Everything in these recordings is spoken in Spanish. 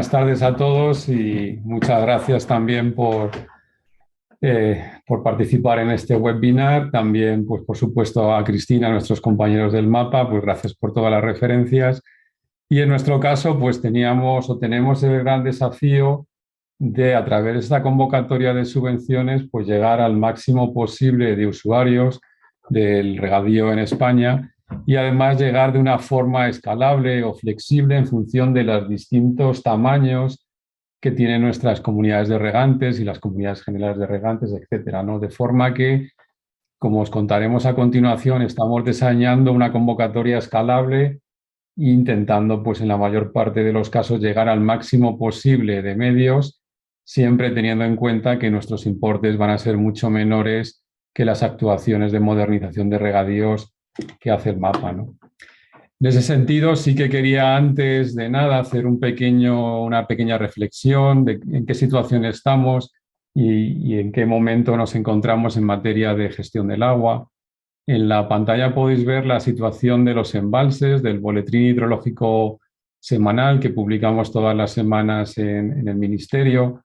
buenas tardes a todos y muchas gracias también por participar en este webinar. También, pues por supuesto, a Cristina, a nuestros compañeros del MAPA, pues gracias por todas las referencias. Y en nuestro caso, pues tenemos el gran desafío de, a través de esta convocatoria de subvenciones, pues llegar al máximo posible de usuarios del regadío en España y además llegar de una forma escalable o flexible en función de los distintos tamaños que tienen nuestras comunidades de regantes y las comunidades generales de regantes, etcétera, ¿no? De forma que, como os contaremos a continuación, estamos diseñando una convocatoria escalable e intentando, pues en la mayor parte de los casos, llegar al máximo posible de medios, siempre teniendo en cuenta que nuestros importes van a ser mucho menores que las actuaciones de modernización de regadíos que hace el MAPA, ¿no? En ese sentido, sí que quería antes de nada hacer una pequeña reflexión de en qué situación estamos y en qué momento nos encontramos en materia de gestión del agua. En la pantalla podéis ver la situación de los embalses, del boletín hidrológico semanal que publicamos todas las semanas en el Ministerio.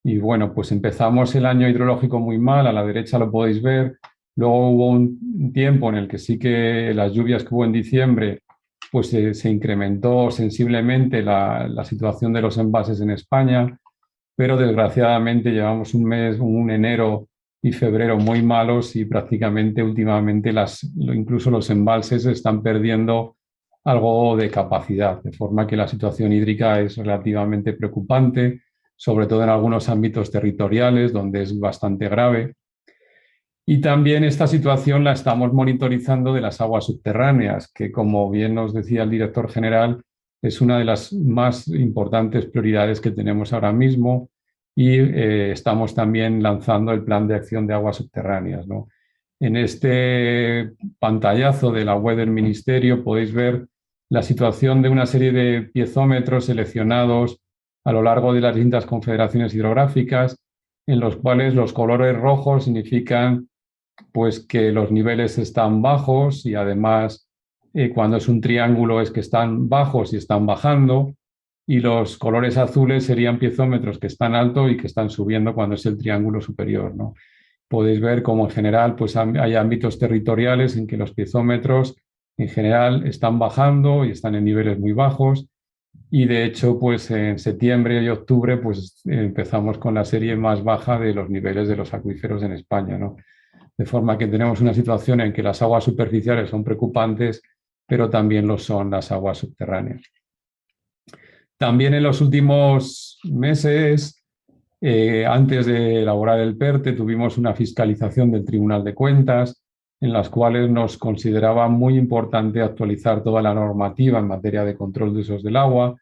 Y bueno, pues empezamos el año hidrológico muy mal, a la derecha lo podéis ver. Luego hubo un tiempo en el que sí que las lluvias que hubo en diciembre, pues se incrementó sensiblemente la situación de los embalses en España, pero desgraciadamente llevamos un enero y febrero muy malos y prácticamente últimamente incluso los embalses están perdiendo algo de capacidad, de forma que la situación hídrica es relativamente preocupante, sobre todo en algunos ámbitos territoriales donde es bastante grave. Y también esta situación la estamos monitorizando de las aguas subterráneas, que como bien nos decía el director general, es una de las más importantes prioridades que tenemos ahora mismo y estamos también lanzando el plan de acción de aguas subterráneas, ¿no? En este pantallazo de la web del Ministerio podéis ver la situación de una serie de piezómetros seleccionados a lo largo de las distintas confederaciones hidrográficas, en los cuales los colores rojos significan pues que los niveles están bajos y además cuando es un triángulo es que están bajos y están bajando, y los colores azules serían piezómetros que están altos y que están subiendo cuando es el triángulo superior, ¿no? Podéis ver cómo en general pues hay ámbitos territoriales en que los piezómetros en general están bajando y están en niveles muy bajos, y de hecho pues en septiembre y octubre pues empezamos con la serie más baja de los niveles de los acuíferos en España, ¿no? De forma que tenemos una situación en que las aguas superficiales son preocupantes, pero también lo son las aguas subterráneas. También en los últimos meses, antes de elaborar el PERTE, tuvimos una fiscalización del Tribunal de Cuentas, en las cuales nos consideraba muy importante actualizar toda la normativa en materia de control de usos del agua,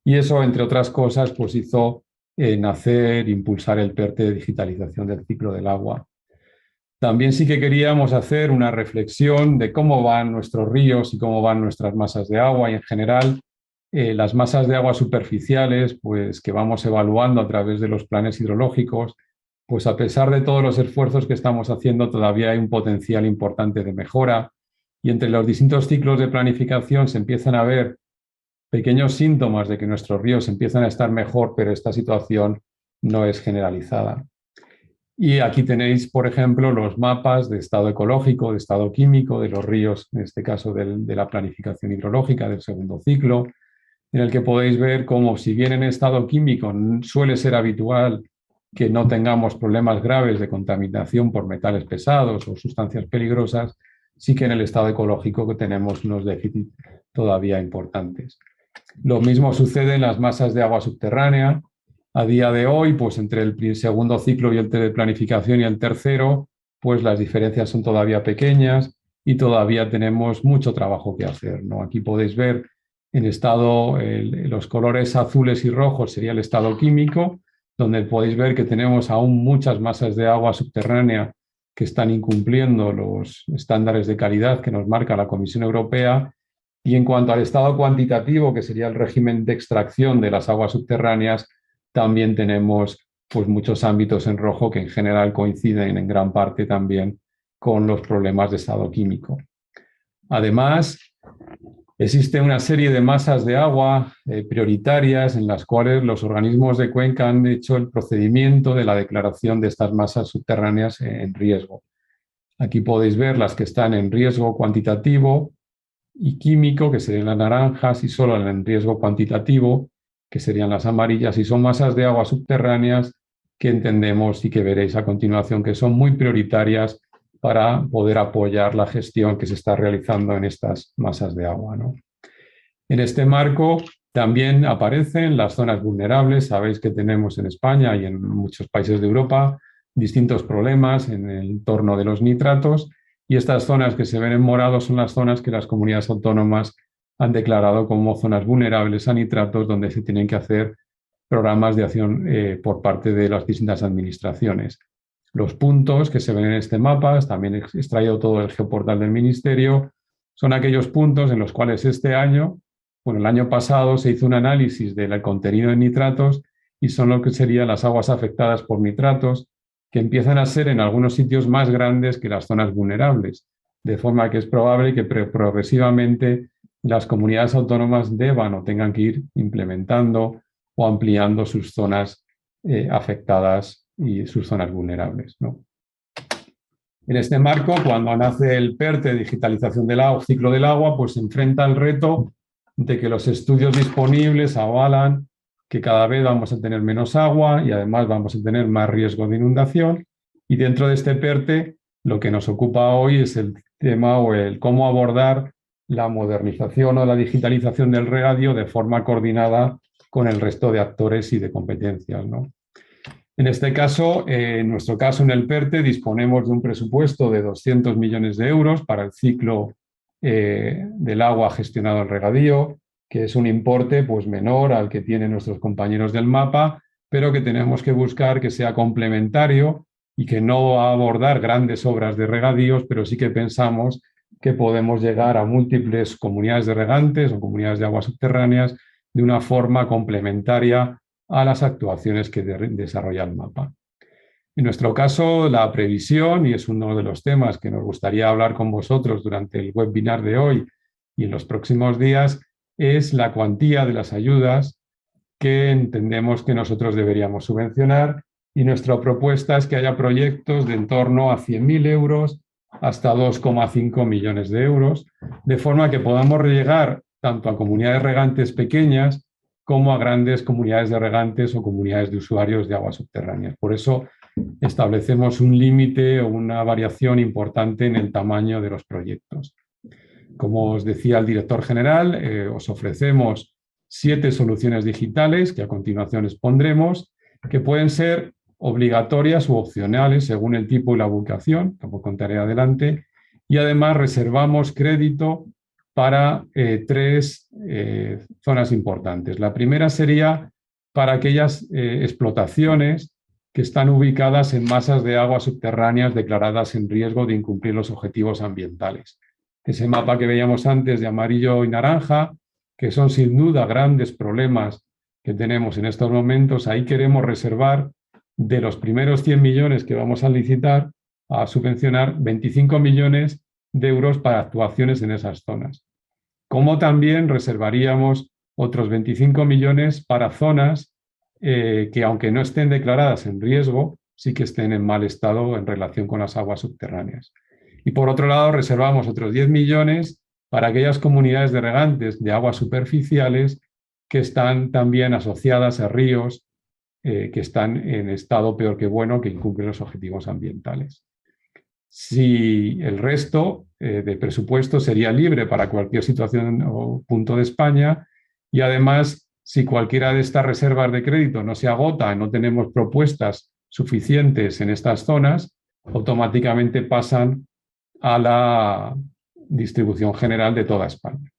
y eso, entre otras cosas, pues hizo impulsar el PERTE de digitalización del ciclo del agua. También sí que queríamos hacer una reflexión de cómo van nuestros ríos y cómo van nuestras masas de agua, y en general las masas de agua superficiales, pues que vamos evaluando a través de los planes hidrológicos, pues a pesar de todos los esfuerzos que estamos haciendo, todavía hay un potencial importante de mejora, y entre los distintos ciclos de planificación se empiezan a ver pequeños síntomas de que nuestros ríos empiezan a estar mejor, pero esta situación no es generalizada. Y aquí tenéis, por ejemplo, los mapas de estado ecológico, de estado químico, de los ríos, en este caso de la planificación hidrológica del segundo ciclo, en el que podéis ver cómo, si bien en estado químico suele ser habitual que no tengamos problemas graves de contaminación por metales pesados o sustancias peligrosas, sí que en el estado ecológico que tenemos unos déficits todavía importantes. Lo mismo sucede en las masas de agua subterránea. A día de hoy, pues entre el segundo ciclo y el de planificación y el tercero, pues las diferencias son todavía pequeñas y todavía tenemos mucho trabajo que hacer, ¿no? Aquí podéis ver en estado, los colores azules y rojos sería el estado químico, donde podéis ver que tenemos aún muchas masas de agua subterránea que están incumpliendo los estándares de calidad que nos marca la Comisión Europea. Y en cuanto al estado cuantitativo, que sería el régimen de extracción de las aguas subterráneas, también tenemos pues, muchos ámbitos en rojo que en general coinciden en gran parte también con los problemas de estado químico. Además, Existe una serie de masas de agua prioritarias en las cuales los organismos de cuenca han hecho el procedimiento de la declaración de estas masas subterráneas en riesgo. Aquí podéis ver las que están en riesgo cuantitativo y químico, que serían las naranjas, y solo en riesgo cuantitativo, que serían las amarillas, y son masas de agua subterráneas que entendemos y que veréis a continuación que son muy prioritarias para poder apoyar la gestión que se está realizando en estas masas de agua, ¿no? En este marco también aparecen las zonas vulnerables. Sabéis que tenemos en España y en muchos países de Europa distintos problemas en el entorno de los nitratos, y estas zonas que se ven en morado son las zonas que las comunidades autónomas han declarado como zonas vulnerables a nitratos, donde se tienen que hacer programas de acción por parte de las distintas administraciones. Los puntos que se ven en este mapa, también he extraído todo el geoportal del Ministerio, son aquellos puntos en los cuales este año, bueno, el año pasado se hizo un análisis del contenido de nitratos y son lo que serían las aguas afectadas por nitratos, que empiezan a ser en algunos sitios más grandes que las zonas vulnerables, de forma que es probable que progresivamente las comunidades autónomas deban o tengan que ir implementando o ampliando sus zonas afectadas y sus zonas vulnerables, ¿no? En este marco, cuando nace el PERTE, digitalización del agua, ciclo del agua, pues se enfrenta al reto de que los estudios disponibles avalan que cada vez vamos a tener menos agua y además vamos a tener más riesgo de inundación. Y dentro de este PERTE, lo que nos ocupa hoy es el tema o el cómo abordar la modernización o la digitalización del regadío de forma coordinada con el resto de actores y de competencias, ¿no? En este caso, en nuestro caso en el PERTE, disponemos de un presupuesto de 200 millones de euros para el ciclo del agua gestionado en regadío, que es un importe pues, menor al que tienen nuestros compañeros del MAPA, pero que tenemos que buscar que sea complementario y que no va a abordar grandes obras de regadíos, pero sí que pensamos que podemos llegar a múltiples comunidades de regantes o comunidades de aguas subterráneas de una forma complementaria a las actuaciones que desarrolla el MAPA. En nuestro caso, la previsión, y es uno de los temas que nos gustaría hablar con vosotros durante el webinar de hoy y en los próximos días, es la cuantía de las ayudas que entendemos que nosotros deberíamos subvencionar, y nuestra propuesta es que haya proyectos de en torno a 100.000 euros hasta 2,5 millones de euros, de forma que podamos llegar tanto a comunidades regantes pequeñas como a grandes comunidades de regantes o comunidades de usuarios de aguas subterráneas. Por eso establecemos un límite o una variación importante en el tamaño de los proyectos. Como os decía el director general, os ofrecemos 7 soluciones digitales que a continuación expondremos, que pueden ser obligatorias u opcionales según el tipo y la ubicación, como contaré adelante, y además reservamos crédito para 3 zonas importantes. La primera sería para aquellas explotaciones que están ubicadas en masas de aguas subterráneas declaradas en riesgo de incumplir los objetivos ambientales. Ese mapa que veíamos antes de amarillo y naranja, que son sin duda grandes problemas que tenemos en estos momentos, ahí queremos reservar de los primeros 100 millones que vamos a licitar a subvencionar 25 millones de euros para actuaciones en esas zonas. Como también reservaríamos otros 25 millones para zonas que, aunque no estén declaradas en riesgo, sí que estén en mal estado en relación con las aguas subterráneas. Y por otro lado, reservamos otros 10 millones para aquellas comunidades de regantes de aguas superficiales que están también asociadas a ríos que están en estado peor que bueno, que incumplen los objetivos ambientales. Si el resto de presupuesto sería libre para cualquier situación o punto de España, y además, si cualquiera de estas reservas de crédito no se agota, no tenemos propuestas suficientes en estas zonas, automáticamente pasan a la distribución general de toda España.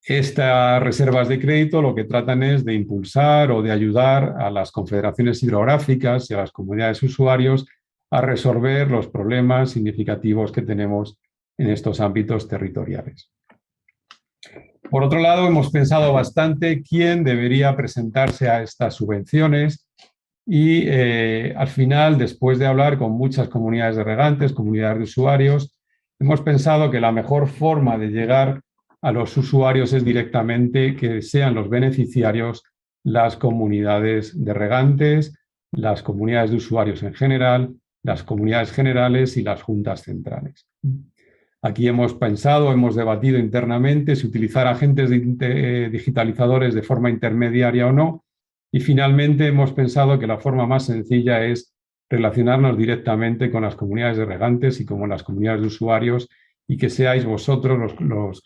Estas reservas de crédito lo que tratan es de impulsar o de ayudar a las confederaciones hidrográficas y a las comunidades de usuarios a resolver los problemas significativos que tenemos en estos ámbitos territoriales. Por otro lado, hemos pensado bastante quién debería presentarse a estas subvenciones y al final, después de hablar con muchas comunidades de regantes, comunidades de usuarios, hemos pensado que la mejor forma de llegar a los usuarios es directamente que sean los beneficiarios las comunidades de regantes, las comunidades de usuarios en general, las comunidades generales y las juntas centrales. Aquí hemos pensado, hemos debatido internamente si utilizar agentes digitalizadores de forma intermediaria o no, y finalmente hemos pensado que la forma más sencilla es relacionarnos directamente con las comunidades de regantes y con las comunidades de usuarios, y que seáis vosotros,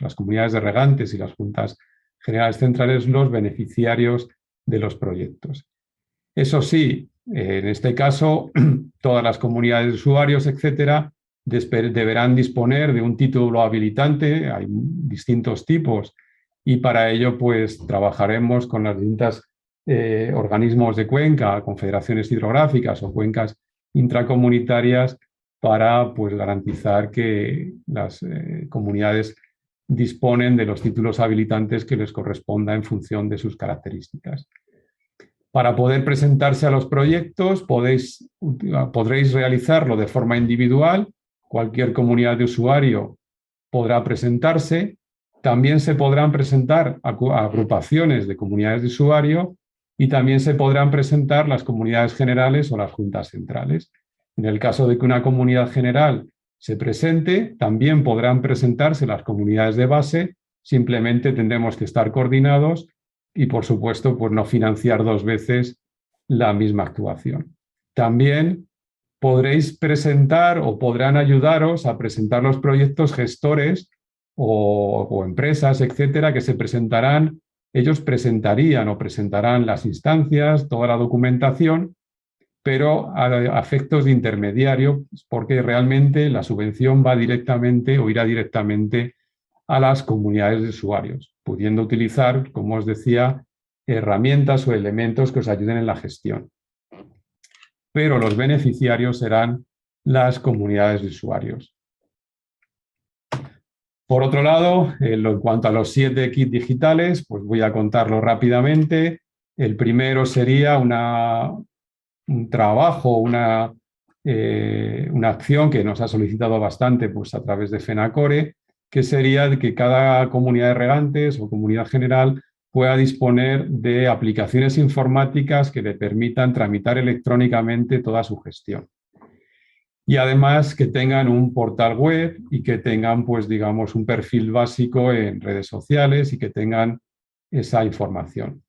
las comunidades de regantes y las juntas generales centrales, los beneficiarios de los proyectos. Eso sí, en este caso, todas las comunidades de usuarios, etcétera, deberán disponer de un título habilitante. Hay distintos tipos, y para ello pues trabajaremos con las distintas organismos de cuenca, confederaciones hidrográficas o cuencas intracomunitarias, para pues garantizar que las comunidades disponen de los títulos habilitantes que les corresponda en función de sus características. Para poder presentarse a los proyectos podréis realizarlo de forma individual. Cualquier comunidad de usuario podrá presentarse. También se podrán presentar agrupaciones de comunidades de usuario, y también se podrán presentar las comunidades generales o las juntas centrales. En el caso de que una comunidad general se presente, también podrán presentarse las comunidades de base. Simplemente tendremos que estar coordinados y, por supuesto, pues no financiar dos veces la misma actuación. También podréis presentar o podrán ayudaros a presentar los proyectos gestores o empresas, etcétera, que se presentarán. Ellos presentarían o presentarán las instancias, toda la documentación, pero a efectos de intermediario, porque realmente la subvención va directamente o irá directamente a las comunidades de usuarios, pudiendo utilizar, como os decía, herramientas o elementos que os ayuden en la gestión. Pero los beneficiarios serán las comunidades de usuarios. Por otro lado, en cuanto a los 7 kits digitales, pues voy a contarlo rápidamente. El primero sería un trabajo, una acción que nos ha solicitado bastante pues, a través de FENACORE, que sería que cada comunidad de regantes o comunidad general pueda disponer de aplicaciones informáticas que le permitan tramitar electrónicamente toda su gestión. Y además que tengan un portal web y que tengan, pues, digamos, un perfil básico en redes sociales y que tengan esa información.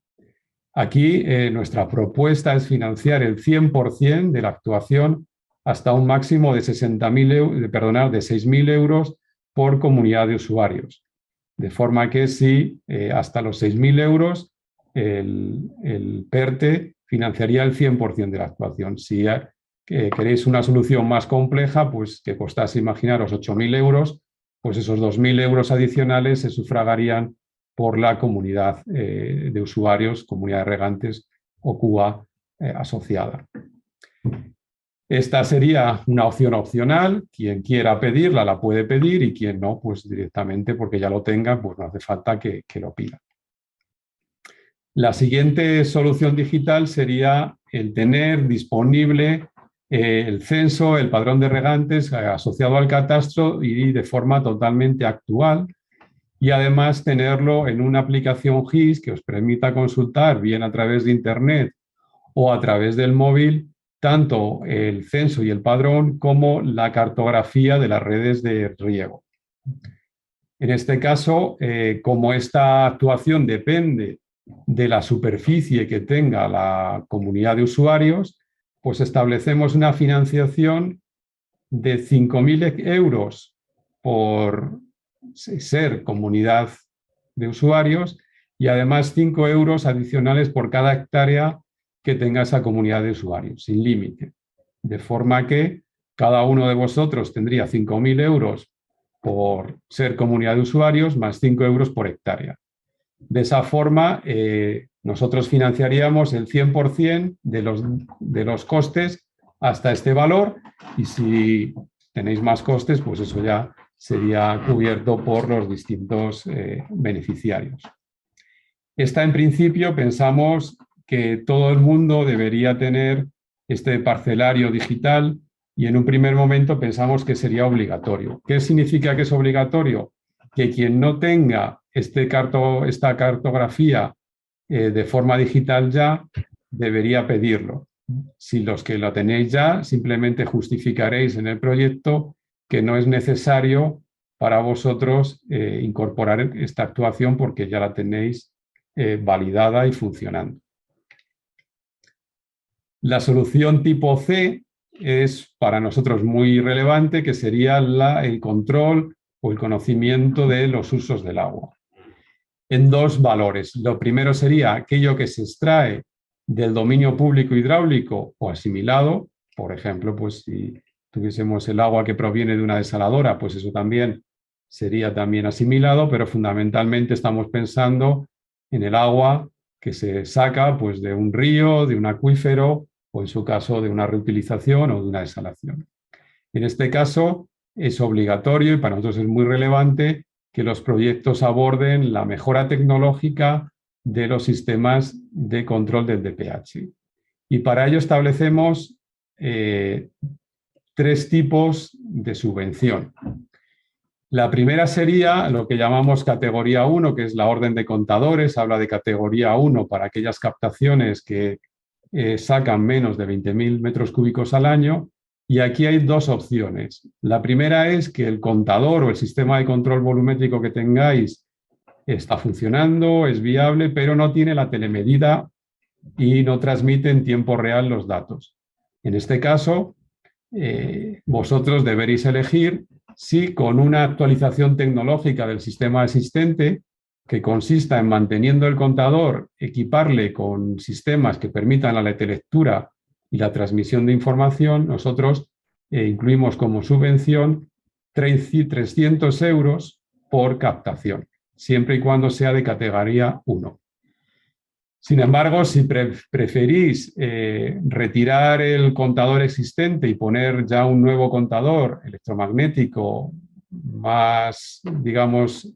Aquí nuestra propuesta es financiar el 100% de la actuación hasta un máximo de 6.000 euros por comunidad de usuarios. De forma que si hasta los 6.000 euros el PERTE financiaría el 100% de la actuación. Si queréis una solución más compleja, pues que costase, imaginaros, 8.000 euros, pues esos 2.000 euros adicionales se sufragarían por la comunidad de usuarios, comunidad de regantes o CUA asociada. Esta sería una opción opcional. Quien quiera pedirla la puede pedir, y quien no, pues directamente, porque ya lo tenga, pues no hace falta que lo pida. La siguiente solución digital sería el tener disponible el censo, el padrón de regantes asociado al catastro y de forma totalmente actual, y además tenerlo en una aplicación GIS que os permita consultar bien a través de Internet o a través del móvil tanto el censo y el padrón como la cartografía de las redes de riego. En este caso, como esta actuación depende de la superficie que tenga la comunidad de usuarios, pues establecemos una financiación de 5.000 euros por ser comunidad de usuarios, y además 5 euros adicionales por cada hectárea que tenga esa comunidad de usuarios, sin límite. De forma que cada uno de vosotros tendría 5.000 euros por ser comunidad de usuarios, más 5 euros por hectárea. De esa forma, nosotros financiaríamos el 100% de los costes hasta este valor, y si tenéis más costes, pues eso ya sería cubierto por los distintos beneficiarios. Esta, en principio, pensamos que todo el mundo debería tener este parcelario digital, y en un primer momento pensamos que sería obligatorio. ¿Qué significa que es obligatorio? Que quien no tenga esta cartografía de forma digital ya, debería pedirlo. Si los que lo tenéis ya, simplemente justificaréis en el proyecto que no es necesario para vosotros incorporar esta actuación porque ya la tenéis validada y funcionando. La solución tipo C es para nosotros muy relevante, que sería el control o el conocimiento de los usos del agua. En dos valores. Lo primero sería aquello que se extrae del dominio público hidráulico o asimilado. Por ejemplo, pues si tuviésemos el agua que proviene de una desaladora, pues eso también sería también asimilado, pero fundamentalmente estamos pensando en el agua que se saca pues, de un río, de un acuífero o en su caso de una reutilización o de una desalación. En este caso es obligatorio y para nosotros es muy relevante que los proyectos aborden la mejora tecnológica de los sistemas de control del DPH. Y para ello establecemos tres tipos de subvención. La primera sería lo que llamamos categoría 1, que es la orden de contadores. Habla de categoría 1 para aquellas captaciones que sacan menos de 20.000 metros cúbicos al año. Y aquí hay dos opciones. La primera es que el contador o el sistema de control volumétrico que tengáis está funcionando, es viable, pero no tiene la telemedida y no transmite en tiempo real los datos. En este caso, vosotros deberéis elegir si con una actualización tecnológica del sistema existente, que consista en manteniendo el contador, equiparle con sistemas que permitan la telelectura y la transmisión de información, nosotros incluimos como subvención 300 euros por captación, siempre y cuando sea de categoría 1. Sin embargo, si preferís retirar el contador existente y poner ya un nuevo contador electromagnético más, digamos,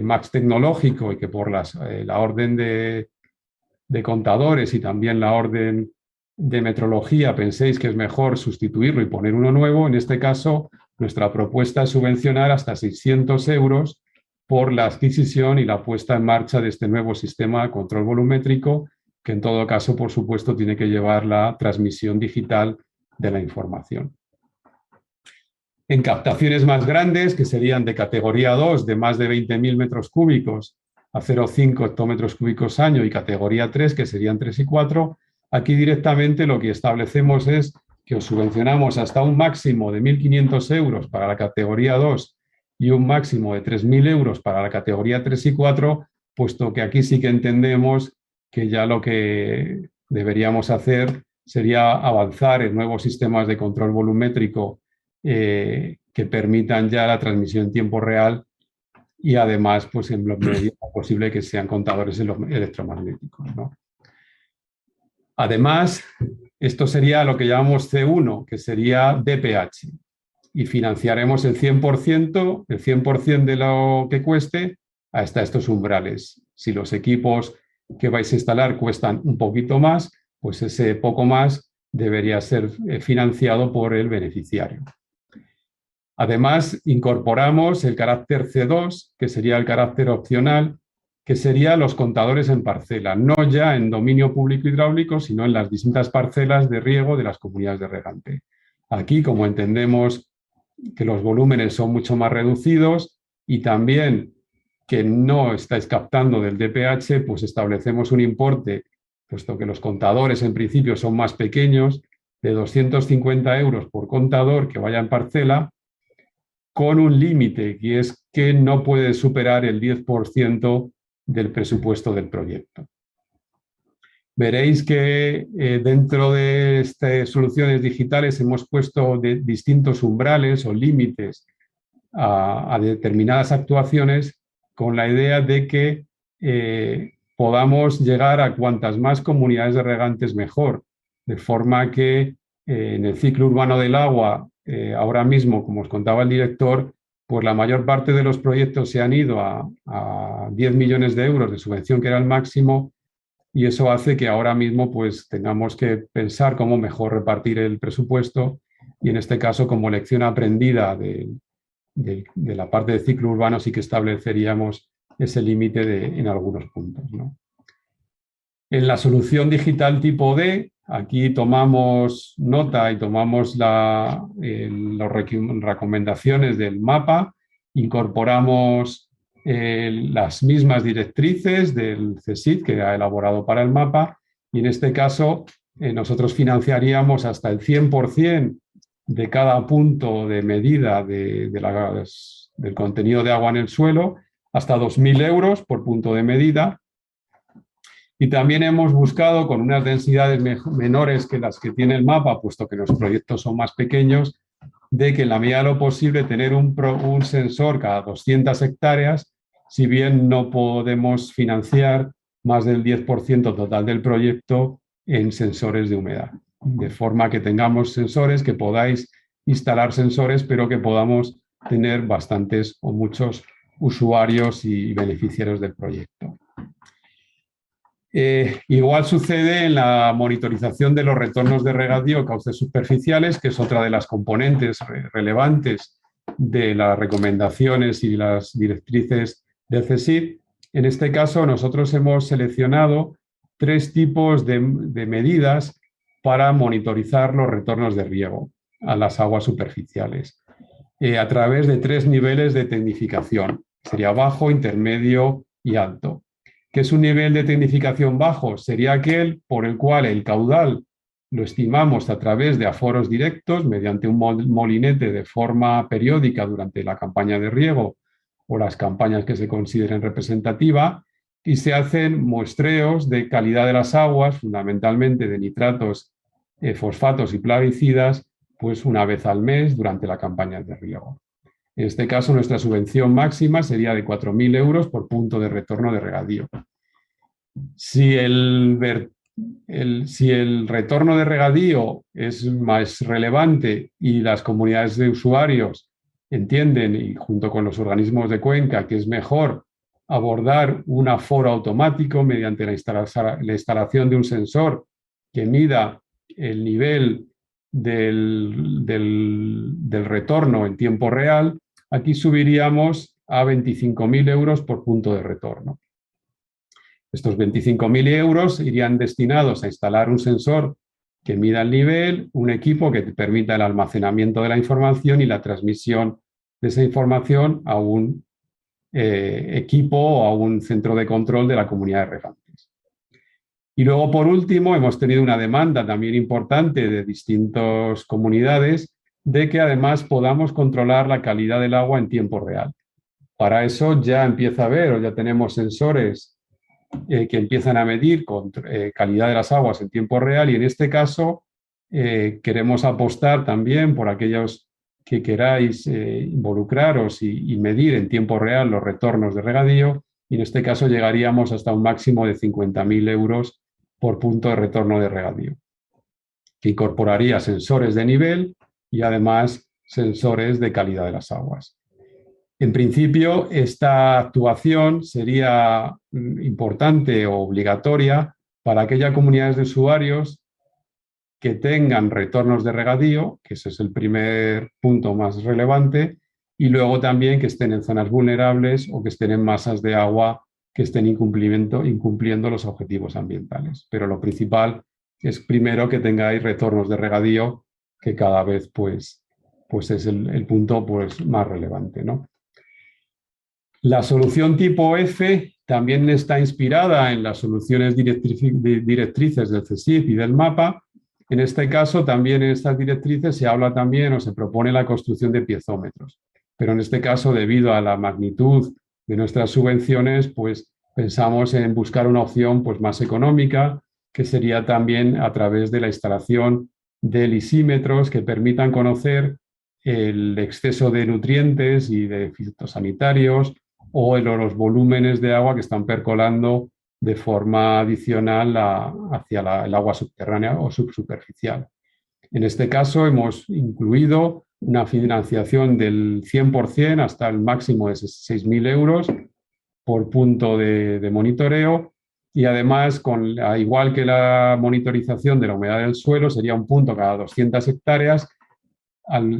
más tecnológico y que por la orden de contadores y también la orden de metrología penséis que es mejor sustituirlo y poner uno nuevo, en este caso nuestra propuesta es subvencionar hasta 600 euros por la adquisición y la puesta en marcha de este nuevo sistema de control volumétrico, que en todo caso, por supuesto, tiene que llevar la transmisión digital de la información. En captaciones más grandes, que serían de categoría 2, de más de 20.000 metros cúbicos a 0,5 hectómetros cúbicos año, y categoría 3, que serían 3 y 4, aquí directamente lo que establecemos es que os subvencionamos hasta un máximo de 1.500 euros para la categoría 2 y un máximo de 3.000 euros para la categoría 3 y 4, puesto que aquí sí que entendemos que ya lo que deberíamos hacer sería avanzar en nuevos sistemas de control volumétrico que permitan ya la transmisión en tiempo real y además, pues en lo medida posible que sean contadores electromagnéticos, ¿no? Además, esto sería lo que llamamos C1, que sería DPH, y financiaremos el 100% de lo que cueste hasta estos umbrales. Si los equipos que vais a instalar cuestan un poquito más, pues ese poco más debería ser financiado por el beneficiario. Además, incorporamos el carácter C2, que sería el carácter opcional, que sería los contadores en parcela, no ya en dominio público hidráulico, sino en las distintas parcelas de riego de las comunidades de regante. Aquí, como entendemos que los volúmenes son mucho más reducidos y también que no estáis captando del DPH, pues establecemos un importe, puesto que los contadores en principio son más pequeños, de 250 euros por contador que vaya en parcela, con un límite, que es que no puede superar el 10% del presupuesto del proyecto. Veréis que dentro de estas soluciones digitales hemos puesto distintos umbrales o límites a determinadas actuaciones con la idea de que podamos llegar a cuantas más comunidades de regantes mejor, de forma que en el ciclo urbano del agua, ahora mismo, como os contaba el director, pues la mayor parte de los proyectos se han ido a 10 millones de euros de subvención, que era el máximo, y eso hace que ahora mismo pues, tengamos que pensar cómo mejor repartir el presupuesto y en este caso, como lección aprendida de la parte de ciclo urbano, sí que estableceríamos ese límite en algunos puntos, ¿no? En la solución digital tipo D, aquí tomamos nota y tomamos las recomendaciones del mapa, incorporamos las mismas directrices del CSIC que ha elaborado para el mapa, y en este caso nosotros financiaríamos hasta el 100% de cada punto de medida del contenido de agua en el suelo, hasta 2.000 euros por punto de medida. Y también hemos buscado, con unas densidades menores que las que tiene el mapa, puesto que los proyectos son más pequeños, de que en la medida de lo posible tener un sensor cada 200 hectáreas, si bien no podemos financiar más del 10% total del proyecto en sensores de humedad. De forma que tengamos sensores, que podáis instalar sensores, pero que podamos tener bastantes o muchos usuarios y beneficiarios del proyecto. Igual sucede en la monitorización de los retornos de regadío, cauces superficiales, que es otra de las componentes relevantes de las recomendaciones y las directrices del CSIC. En este caso, nosotros hemos seleccionado 3 tipos de medidas para monitorizar los retornos de riego a las aguas superficiales, a través de 3 niveles de tecnificación. Sería bajo, intermedio y alto. ¿Qué es un nivel de tecnificación bajo? Sería aquel por el cual el caudal lo estimamos a través de aforos directos mediante un molinete de forma periódica durante la campaña de riego o las campañas que se consideren representativas, y se hacen muestreos de calidad de las aguas, fundamentalmente de nitratos, fosfatos y plaguicidas, pues una vez al mes durante la campaña de riego. En este caso, nuestra subvención máxima sería de 4.000 euros por punto de retorno de regadío. Si el retorno de regadío es más relevante y las comunidades de usuarios entienden, y junto con los organismos de cuenca, que es mejor abordar un aforo automático mediante la instalación de un sensor que mida el nivel del retorno en tiempo real, aquí subiríamos a 25.000 euros por punto de retorno. Estos 25.000 euros irían destinados a instalar un sensor que mida el nivel, un equipo que permita el almacenamiento de la información y la transmisión de esa información a un equipo o a un centro de control de la comunidad de regantes. Y luego, por último, hemos tenido una demanda también importante de distintas comunidades de que además podamos controlar la calidad del agua en tiempo real. Para eso ya empieza a haber, o ya tenemos sensores que empiezan a medir calidad de las aguas en tiempo real, y en este caso queremos apostar también por aquellos que queráis involucraros y medir en tiempo real los retornos de regadío, y en este caso llegaríamos hasta un máximo de 50.000 euros por punto de retorno de regadío, que incorporaría sensores de nivel y además sensores de calidad de las aguas. En principio, esta actuación sería importante o obligatoria para aquellas comunidades de usuarios que tengan retornos de regadío, que ese es el primer punto más relevante, y luego también que estén en zonas vulnerables o que estén en masas de agua que estén incumpliendo los objetivos ambientales. Pero lo principal es primero que tengáis retornos de regadío, que cada vez pues es el punto pues más relevante, ¿no? La solución tipo F también está inspirada en las soluciones directrices del CSIC y del mapa. En este caso, también en estas directrices se habla también o se propone la construcción de piezómetros. Pero en este caso, debido a la magnitud de nuestras subvenciones, pues pensamos en buscar una opción pues más económica, que sería también a través de la instalación de lisímetros que permitan conocer el exceso de nutrientes y de fitosanitarios o los volúmenes de agua que están percolando de forma adicional hacia el agua subterránea o subsuperficial. En este caso hemos incluido una financiación del 100% hasta el máximo de 6.000 euros por punto de monitoreo, y además, igual que la monitorización de la humedad del suelo, sería un punto cada 200 hectáreas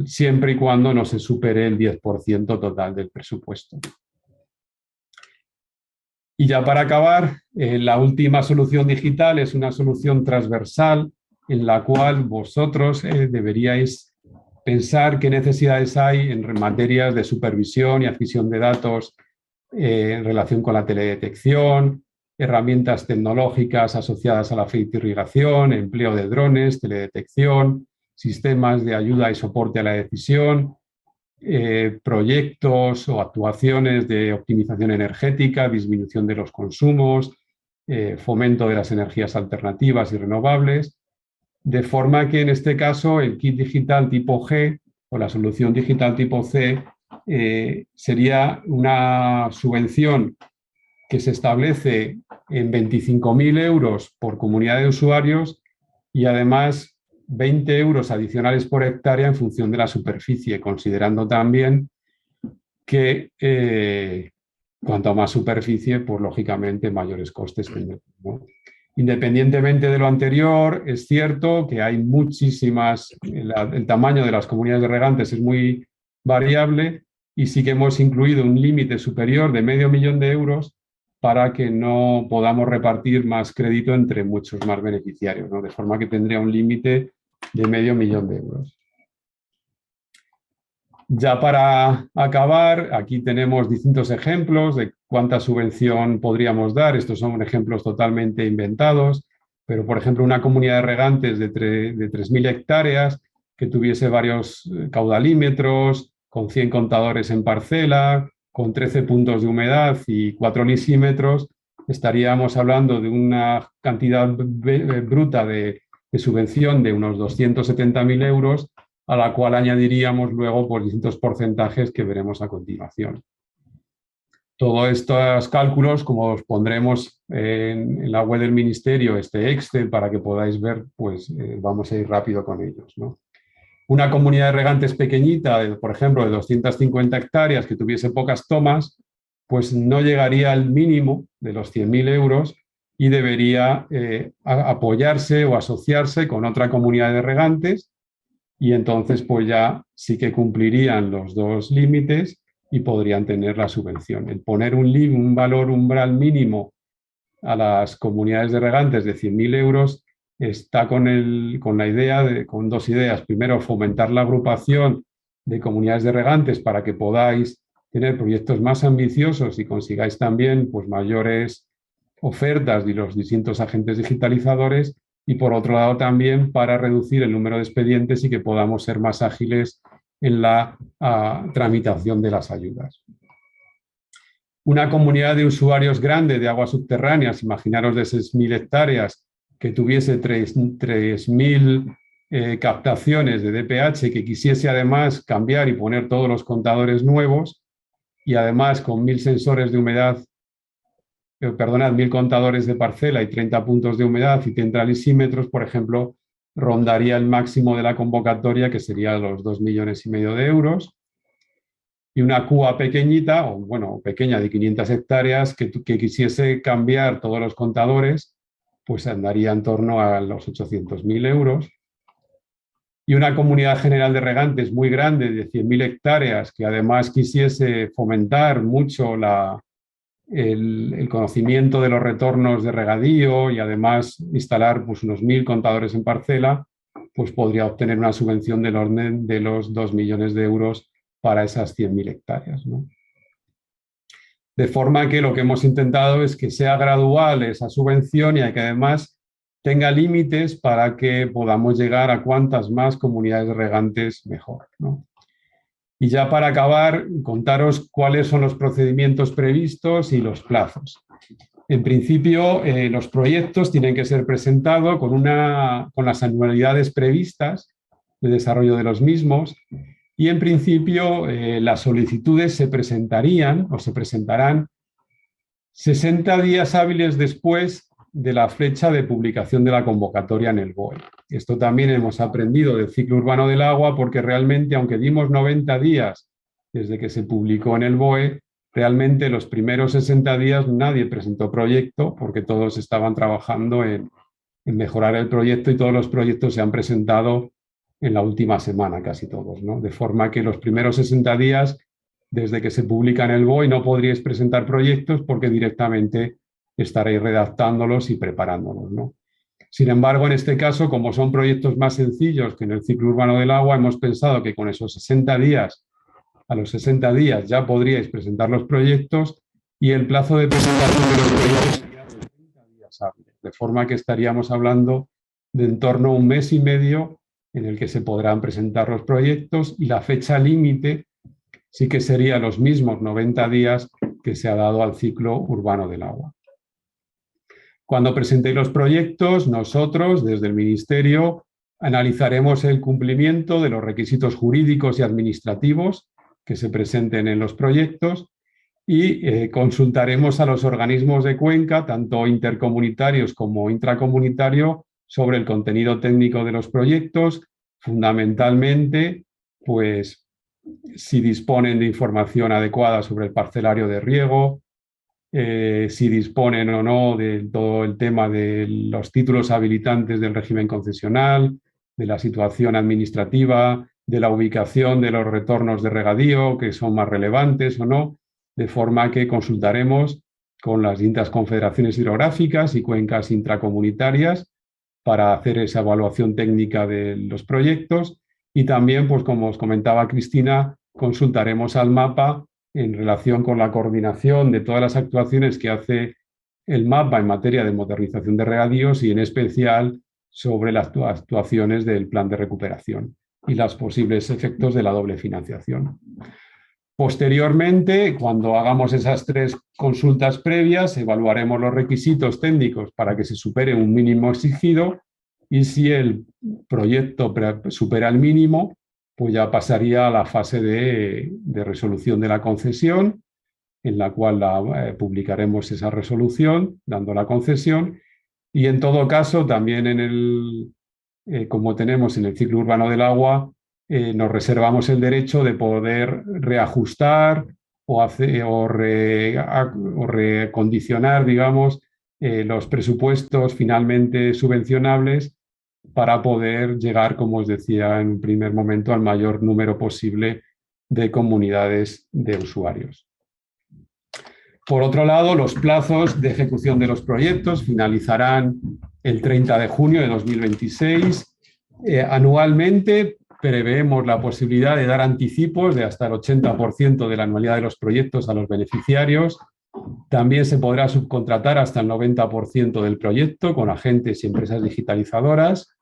siempre y cuando no se supere el 10% total del presupuesto. Y ya para acabar, la última solución digital es una solución transversal en la cual vosotros deberíais pensar qué necesidades hay en materias de supervisión y adquisición de datos en relación con la teledetección, herramientas tecnológicas asociadas a la irrigación, empleo de drones, teledetección, sistemas de ayuda y soporte a la decisión, proyectos o actuaciones de optimización energética, disminución de los consumos, fomento de las energías alternativas y renovables, de forma que en este caso el kit digital tipo G o la solución digital tipo C sería una subvención que se establece en 25.000 euros por comunidad de usuarios y además 20 euros adicionales por hectárea en función de la superficie, considerando también que cuanto más superficie, pues lógicamente mayores costes tendremos, ¿no? Independientemente de lo anterior, es cierto que hay muchísimas, el tamaño de las comunidades de regantes es muy variable y sí que hemos incluido un límite superior de $500.000 de euros para que no podamos repartir más crédito entre muchos más beneficiarios, ¿no? De forma que tendría un límite de $500.000 de euros. Ya para acabar, aquí tenemos distintos ejemplos de cuánta subvención podríamos dar. Estos son ejemplos totalmente inventados, pero por ejemplo una comunidad de regantes de 3.000 hectáreas que tuviese varios caudalímetros, con 100 contadores en parcela, con 13 puntos de humedad y 4 lisímetros, estaríamos hablando de una cantidad bruta de subvención de unos 270.000 euros, a la cual añadiríamos luego pues, distintos porcentajes que veremos a continuación. Todos estos cálculos, como os pondremos en la web del Ministerio, este Excel, para que podáis ver, pues vamos a ir rápido con ellos, ¿no? Una comunidad de regantes pequeñita, por ejemplo, de 250 hectáreas, que tuviese pocas tomas, pues no llegaría al mínimo de los 100.000 euros y debería apoyarse o asociarse con otra comunidad de regantes, y entonces pues ya sí que cumplirían los dos límites y podrían tener la subvención. El poner un valor umbral mínimo a las comunidades de regantes de 100.000 euros está con la idea con dos ideas. Primero, fomentar la agrupación de comunidades de regantes para que podáis tener proyectos más ambiciosos y consigáis también pues, mayores ofertas de los distintos agentes digitalizadores, y por otro lado también para reducir el número de expedientes y que podamos ser más ágiles en la tramitación de las ayudas. Una comunidad de usuarios grande de aguas subterráneas, imaginaros de 6.000 hectáreas, que tuviese 3.000 captaciones de DPH, que quisiese además cambiar y poner todos los contadores nuevos, y además con 1.000 sensores de humedad, 1.000 contadores de parcela y 30 puntos de humedad y 30 lisímetros, por ejemplo, rondaría el máximo de la convocatoria, que sería los 2,5 millones de euros. Y una CUA pequeñita, o bueno, pequeña de 500 hectáreas, que quisiese cambiar todos los contadores, pues andaría en torno a los 800.000 euros. Y una comunidad general de regantes muy grande, de 100.000 hectáreas, que además quisiese fomentar mucho el conocimiento de los retornos de regadío y además instalar pues, unos 1.000 contadores en parcela, pues podría obtener una subvención del orden de los 2 millones de euros para esas 100.000 hectáreas, ¿no? De forma que lo que hemos intentado es que sea gradual esa subvención y que además tenga límites para que podamos llegar a cuantas más comunidades de regantes mejor, ¿no? Y ya para acabar, contaros cuáles son los procedimientos previstos y los plazos. En principio, los proyectos tienen que ser presentados con las anualidades previstas de desarrollo de los mismos, y en principio las solicitudes se presentarían o se presentarán 60 días hábiles después de la fecha de publicación de la convocatoria en el BOE. Esto también hemos aprendido del ciclo urbano del agua, porque realmente, aunque dimos 90 días desde que se publicó en el BOE, realmente los primeros 60 días nadie presentó proyecto, porque todos estaban trabajando en mejorar el proyecto, y todos los proyectos se han presentado en la última semana, casi todos, ¿no? De forma que los primeros 60 días, desde que se publica en el BOE, no podríais presentar proyectos porque directamente estaréis redactándolos y preparándolos, ¿no? Sin embargo, en este caso, como son proyectos más sencillos que en el ciclo urbano del agua, hemos pensado que con esos 60 días, a los 60 días ya podríais presentar los proyectos y el plazo de presentación de los proyectos sería de 30 días hábiles, de forma que estaríamos hablando de en torno a un mes y medio en el que se podrán presentar los proyectos y la fecha límite sí que sería los mismos 90 días que se ha dado al ciclo urbano del agua. Cuando presentéis los proyectos, nosotros, desde el Ministerio, analizaremos el cumplimiento de los requisitos jurídicos y administrativos que se presenten en los proyectos y consultaremos a los organismos de Cuenca, tanto intercomunitarios como intracomunitarios, sobre el contenido técnico de los proyectos, fundamentalmente, pues, si disponen de información adecuada sobre el parcelario de riego, si disponen o no de todo el tema de los títulos habilitantes del régimen concesional, de la situación administrativa, de la ubicación de los retornos de regadío, que son más relevantes o no, de forma que consultaremos con las distintas confederaciones hidrográficas y cuencas intracomunitarias para hacer esa evaluación técnica de los proyectos y también, pues como os comentaba Cristina, consultaremos al MAPA en relación con la coordinación de todas las actuaciones que hace el MAPA en materia de modernización de regadíos y en especial sobre las actuaciones del plan de recuperación y los posibles efectos de la doble financiación. Posteriormente, cuando hagamos esas 3 consultas previas, evaluaremos los requisitos técnicos para que se supere un mínimo exigido y si el proyecto supera el mínimo, pues ya pasaría a la fase de resolución de la concesión, en la cual publicaremos esa resolución, dando la concesión, y en todo caso, también como tenemos en el ciclo urbano del agua, nos reservamos el derecho de poder reajustar o recondicionar, digamos, los presupuestos finalmente subvencionables para poder llegar, como os decía en un primer momento, al mayor número posible de comunidades de usuarios. Por otro lado, los plazos de ejecución de los proyectos finalizarán el 30 de junio de 2026. Anualmente preveemos la posibilidad de dar anticipos de hasta el 80% de la anualidad de los proyectos a los beneficiarios. También se podrá subcontratar hasta el 90% del proyecto con agentes y empresas digitalizadoras.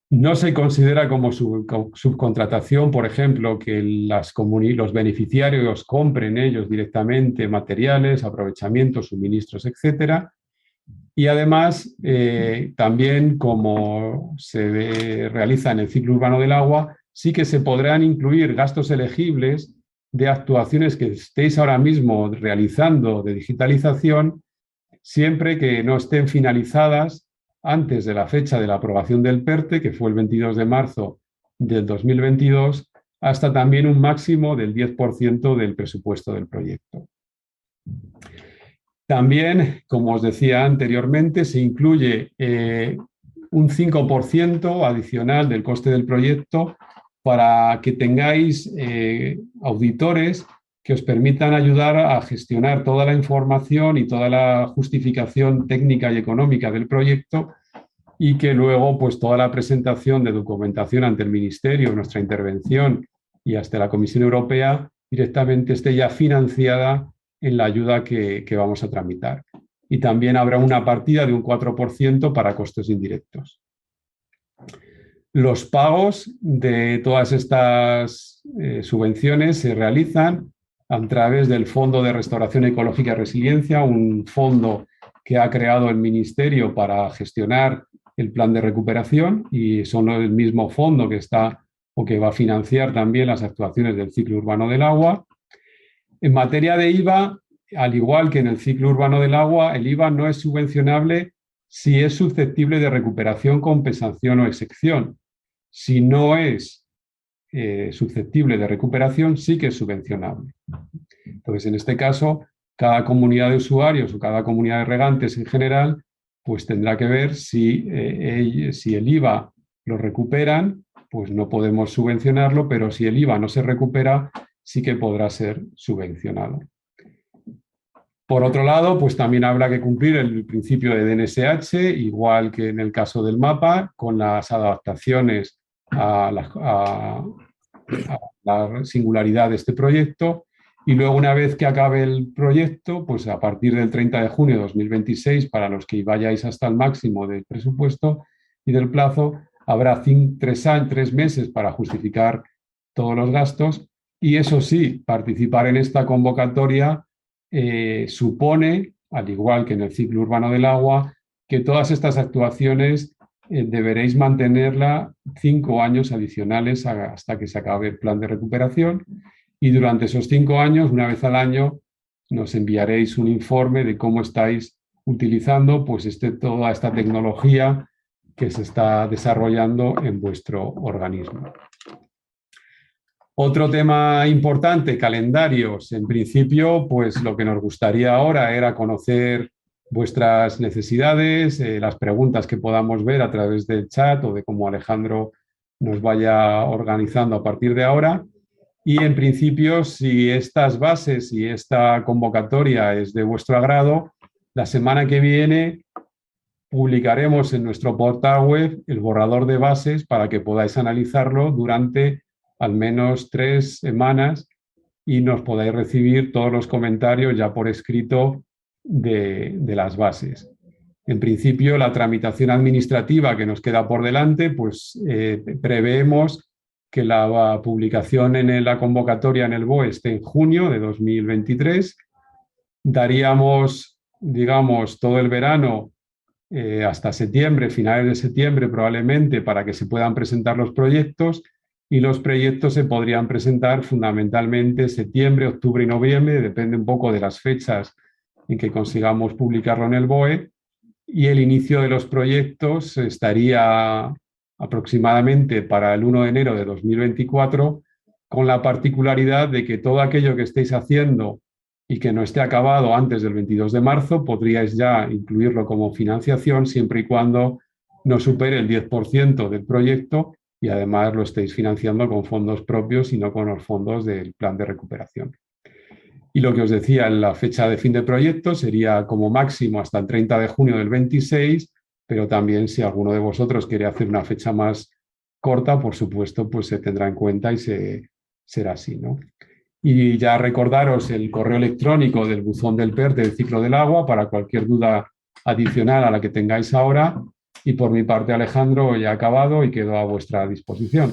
No se considera como subcontratación, por ejemplo, que los beneficiarios compren ellos directamente materiales, aprovechamientos, suministros, etcétera. Y además, también como se realiza en el ciclo urbano del agua, sí que se podrán incluir gastos elegibles de actuaciones que estéis ahora mismo realizando de digitalización, siempre que no estén finalizadas antes de la fecha de la aprobación del PERTE, que fue el 22 de marzo del 2022, hasta también un máximo del 10% del presupuesto del proyecto. También, como os decía anteriormente, se incluye un 5% adicional del coste del proyecto para que tengáis auditores que os permitan ayudar a gestionar toda la información y toda la justificación técnica y económica del proyecto y que luego pues toda la presentación de documentación ante el Ministerio, nuestra intervención y hasta la Comisión Europea directamente esté ya financiada en la ayuda que vamos a tramitar. Y también habrá una partida de un 4% para costes indirectos. Los pagos de todas estas subvenciones se realizan a través del Fondo de Restauración Ecológica y Resiliencia, un fondo que ha creado el Ministerio para gestionar el plan de recuperación y son el mismo fondo que está o que va a financiar también las actuaciones del ciclo urbano del agua. En materia de IVA, al igual que en el ciclo urbano del agua, el IVA no es subvencionable si es susceptible de recuperación, compensación o excepción. Si no es susceptible de recuperación, sí que es subvencionable. Entonces, en este caso, cada comunidad de usuarios o cada comunidad de regantes en general, pues tendrá que ver si el IVA lo recuperan pues no podemos subvencionarlo, pero si el IVA no se recupera, sí que podrá ser subvencionado. Por otro lado, pues también habrá que cumplir el principio de DNSH, igual que en el caso del mapa, con las adaptaciones a la singularidad de este proyecto. Y luego, una vez que acabe el proyecto, pues a partir del 30 de junio de 2026, para los que vayáis hasta el máximo del presupuesto y del plazo, habrá 3 meses para justificar todos los gastos. Y eso sí, participar en esta convocatoria supone, al igual que en el ciclo urbano del agua, que todas estas actuaciones deberéis mantenerla 5 años adicionales hasta que se acabe el plan de recuperación, y durante esos 5 años, una vez al año, nos enviaréis un informe de cómo estáis utilizando pues toda esta tecnología que se está desarrollando en vuestro organismo. Otro tema importante, calendarios. En principio, pues lo que nos gustaría ahora era conocer vuestras necesidades, las preguntas que podamos ver a través del chat o de cómo Alejandro nos vaya organizando a partir de ahora. Y en principio, si estas bases y esta convocatoria es de vuestro agrado, la semana que viene publicaremos en nuestro portal web el borrador de bases para que podáis analizarlo durante al menos 3 semanas y nos podáis recibir todos los comentarios ya por escrito de las bases. En principio, la tramitación administrativa que nos queda por delante, pues preveemos que la publicación en la convocatoria en el BOE esté en junio de 2023. Daríamos, digamos, todo el verano hasta septiembre, finales de septiembre probablemente, para que se puedan presentar los proyectos, y los proyectos se podrían presentar fundamentalmente septiembre, octubre y noviembre, depende un poco de las fechas en que consigamos publicarlo en el BOE, y el inicio de los proyectos estaría aproximadamente para el 1 de enero de 2024, con la particularidad de que todo aquello que estéis haciendo y que no esté acabado antes del 22 de marzo, podríais ya incluirlo como financiación siempre y cuando no supere el 10% del proyecto y además lo estéis financiando con fondos propios y no con los fondos del plan de recuperación. Y lo que os decía, la fecha de fin de proyecto sería como máximo hasta el 30 de junio del 26, pero también si alguno de vosotros quiere hacer una fecha más corta, por supuesto, pues se tendrá en cuenta y será así, ¿no? Y ya recordaros el correo electrónico del buzón del PERTE del ciclo del agua para cualquier duda adicional a la que tengáis ahora. Y por mi parte, Alejandro, ya he acabado y quedo a vuestra disposición.